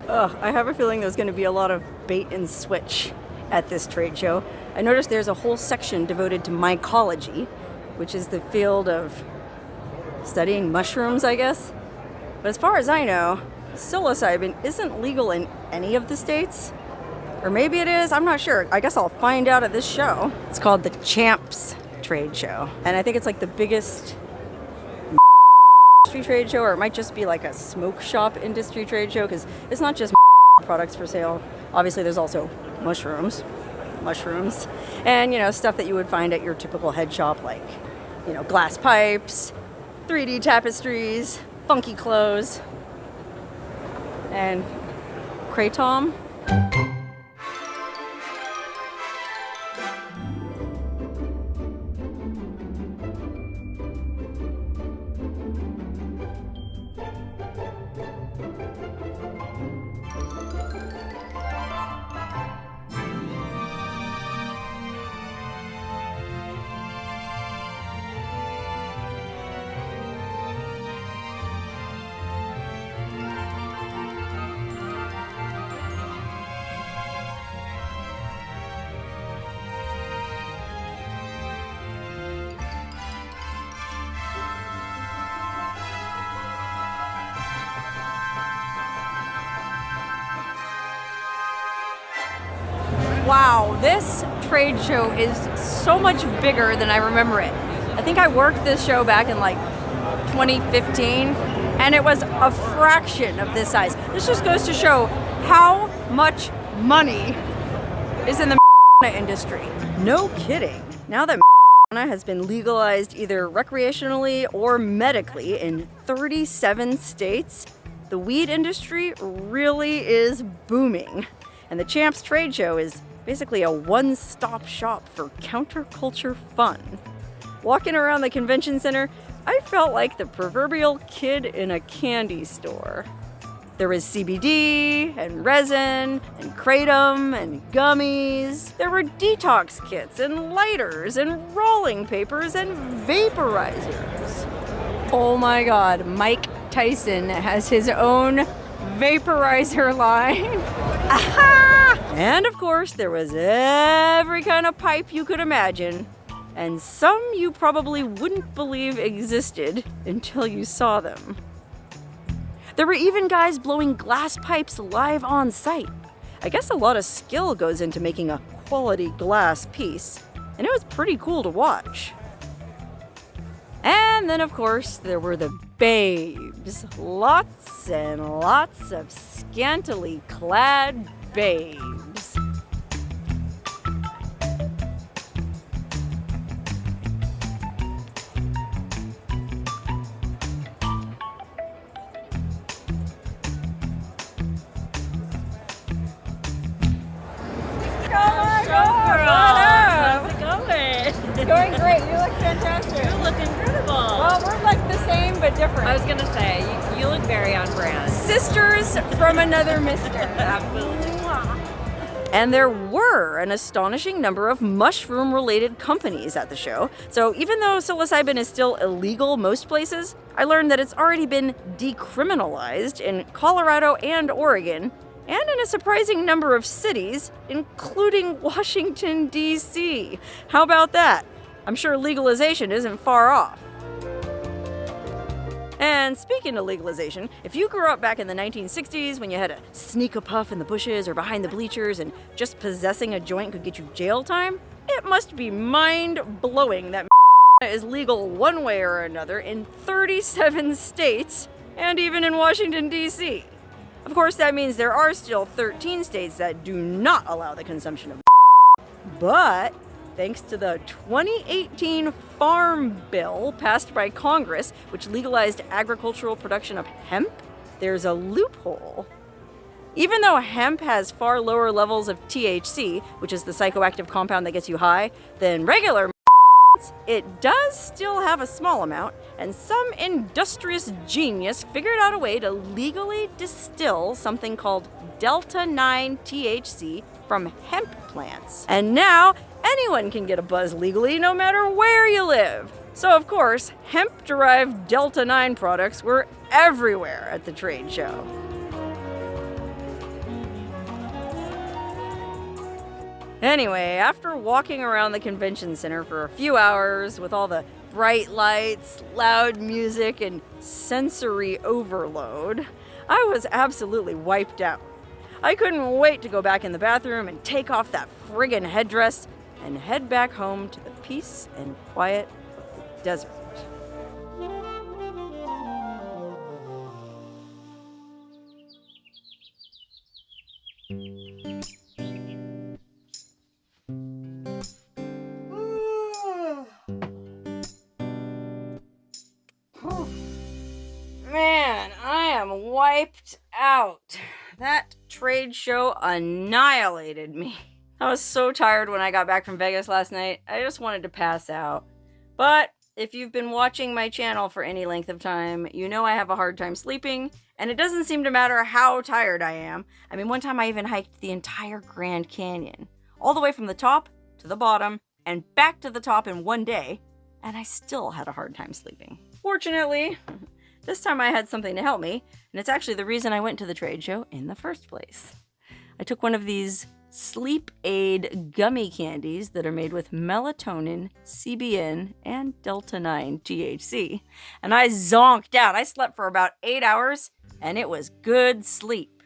Ugh, I have a feeling there's going to be a lot of bait and switch at this trade show. I noticed there's a whole section devoted to mycology, which is the field of studying mushrooms, I guess. But as far as I know, psilocybin isn't legal in any of the states. Or maybe it is, I'm not sure. I guess I'll find out at this show. It's called the Champs Trade Show. And I think it's like the biggest industry trade show, or it might just be like a smoke shop industry trade show, because it's not just products for sale. Obviously there's also mushrooms, and stuff that you would find at your typical head shop, like glass pipes, 3D tapestries, funky clothes, and kratom. Wow, this trade show is so much bigger than I remember it. I think I worked this show back in like 2015, and it was a fraction of this size. This just goes to show how much money is in the industry. No kidding. Now that has been legalized either recreationally or medically in 37 states, the weed industry really is booming. And the Champs Trade Show is basically a one-stop shop for counterculture fun. Walking around the convention center, I felt like the proverbial kid in a candy store. There was CBD and resin and kratom and gummies. There were detox kits and lighters and rolling papers and vaporizers. Oh my God, Mike Tyson has his own vaporizer line. Aha! And of course, there was every kind of pipe you could imagine, and some you probably wouldn't believe existed until you saw them. There were even guys blowing glass pipes live on site. I guess a lot of skill goes into making a quality glass piece, and it was pretty cool to watch. And then, of course, there were the babes. Lots and lots of scantily clad babes. Going great. You look fantastic. You look incredible. Well, we're like the same but different. I was going to say, you look very on brand. Sisters from another mister. Absolutely. And there were an astonishing number of mushroom-related companies at the show. So even though psilocybin is still illegal most places, I learned that it's already been decriminalized in Colorado and Oregon, and in a surprising number of cities, including Washington, D.C. How about that? I'm sure legalization isn't far off. And speaking of legalization, if you grew up back in the 1960s when you had to sneak a puff in the bushes or behind the bleachers and just possessing a joint could get you jail time, it must be mind-blowing that is legal one way or another in 37 states and even in Washington, D.C. Of course, that means there are still 13 states that do not allow the consumption of but thanks to the 2018 Farm Bill passed by Congress, which legalized agricultural production of hemp, there's a loophole. Even though hemp has far lower levels of THC, which is the psychoactive compound that gets you high, than regular it does still have a small amount, and some industrious genius figured out a way to legally distill something called Delta-9 THC from hemp plants. And now, anyone can get a buzz legally no matter where you live. So of course, hemp-derived Delta-9 products were everywhere at the trade show. Anyway, after walking around the convention center for a few hours with all the bright lights, loud music, and sensory overload, I was absolutely wiped out. I couldn't wait to go back in the bathroom and take off that friggin' headdress and head back home to the peace and quiet of the desert. Man, I am wiped out. That trade show annihilated me. I was so tired when I got back from Vegas last night. I just wanted to pass out. But if you've been watching my channel for any length of time, you know I have a hard time sleeping, and it doesn't seem to matter how tired I am. I mean, one time I even hiked the entire Grand Canyon, all the way from the top to the bottom and back to the top in one day, and I still had a hard time sleeping. Fortunately, this time I had something to help me, and it's actually the reason I went to the trade show in the first place. I took one of these sleep aid gummy candies that are made with melatonin, CBN, and Delta-9 THC, and I zonked out. I slept for about 8 hours, and it was good sleep.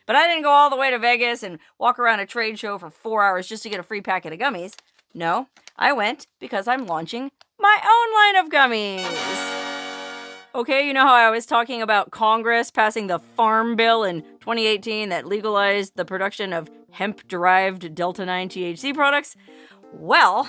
But I didn't go all the way to Vegas and walk around a trade show for 4 hours just to get a free packet of gummies. No, I went because I'm launching my own line of gummies. Okay, you know how I was talking about Congress passing the Farm Bill in 2018 that legalized the production of hemp-derived Delta-9 THC products? Well,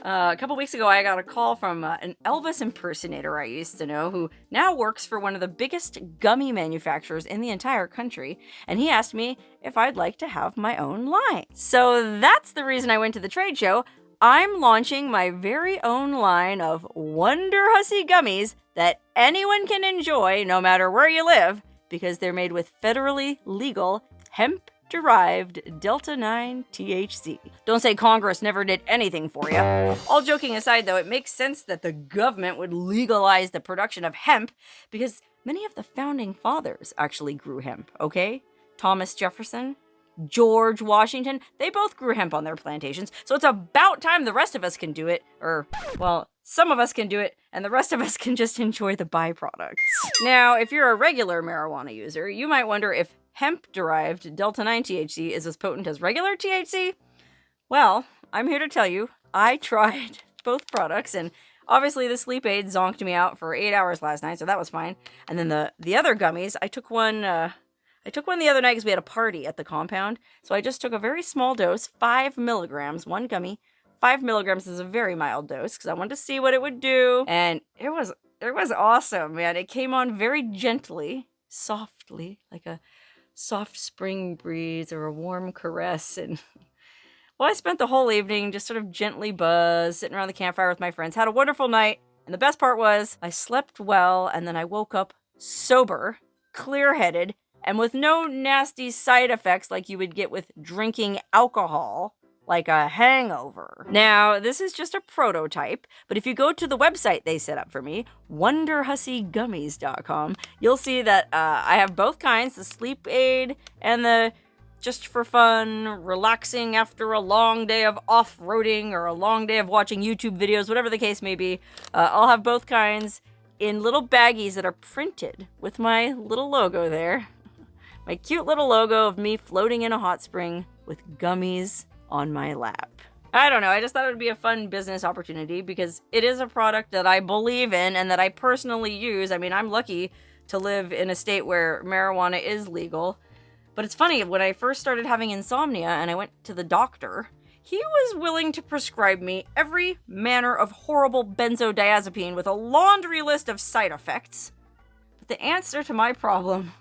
a couple weeks ago I got a call from an Elvis impersonator I used to know who now works for one of the biggest gummy manufacturers in the entire country, and he asked me if I'd like to have my own line. So that's the reason I went to the trade show. I'm launching my very own line of Wonderhussy gummies that anyone can enjoy no matter where you live, because they're made with federally legal hemp-derived Delta-9 THC. Don't say Congress never did anything for you. All joking aside, though, it makes sense that the government would legalize the production of hemp because many of the founding fathers actually grew hemp, okay? Thomas Jefferson, George Washington, they both grew hemp on their plantations, so it's about time the rest of us can do it, or, well, some of us can do it, and the rest of us can just enjoy the byproducts. Now, if you're a regular marijuana user, you might wonder if hemp-derived Delta-9 THC is as potent as regular THC? Well, I'm here to tell you, I tried both products, and obviously the sleep aid zonked me out for 8 hours last night, so that was fine. And then the other gummies, I took one the other night because we had a party at the compound. So I just took a very small dose, 5 milligrams, one gummy. 5 milligrams is a very mild dose because I wanted to see what it would do. And it was awesome, man. It came on very gently, softly, like a soft spring breeze or a warm caress. And well, I spent the whole evening just sort of gently buzzed, sitting around the campfire with my friends. Had a wonderful night. And the best part was I slept well, and then I woke up sober, clear-headed, and with no nasty side effects like you would get with drinking alcohol, like a hangover. Now, this is just a prototype, but if you go to the website they set up for me, wonderhussygummies.com, you'll see that I have both kinds, the sleep aid and the just for fun, relaxing after a long day of off-roading or a long day of watching YouTube videos, whatever the case may be. I'll have both kinds in little baggies that are printed with my little logo there. My cute little logo of me floating in a hot spring with gummies on my lap. I don't know, I just thought it would be a fun business opportunity because it is a product that I believe in and that I personally use. I mean, I'm lucky to live in a state where marijuana is legal. But it's funny, when I first started having insomnia and I went to the doctor, he was willing to prescribe me every manner of horrible benzodiazepine with a laundry list of side effects. But the answer to my problem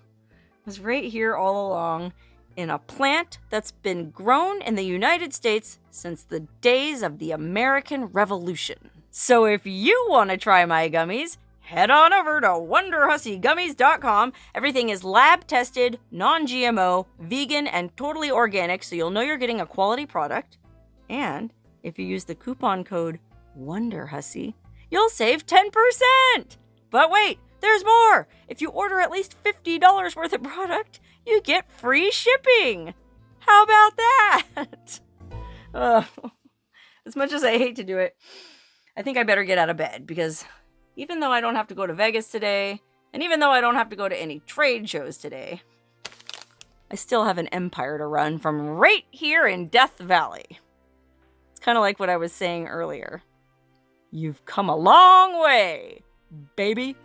was right here all along, in a plant that's been grown in the United States since the days of the American Revolution. So if you want to try my gummies, head on over to WonderhussyGummies.com. Everything is lab-tested, non-GMO, vegan, and totally organic, so you'll know you're getting a quality product. And if you use the coupon code WonderHussy, you'll save 10%! But wait! There's more! If you order at least $50 worth of product, you get free shipping! How How about that? Ugh. As much as I hate to do it, I think I better get out of bed because even though I don't have to go to Vegas today, and even though I don't have to go to any trade shows today, I still have an empire to run from right here in Death Valley. It's kind of like what I was saying earlier. You've come a long way, baby.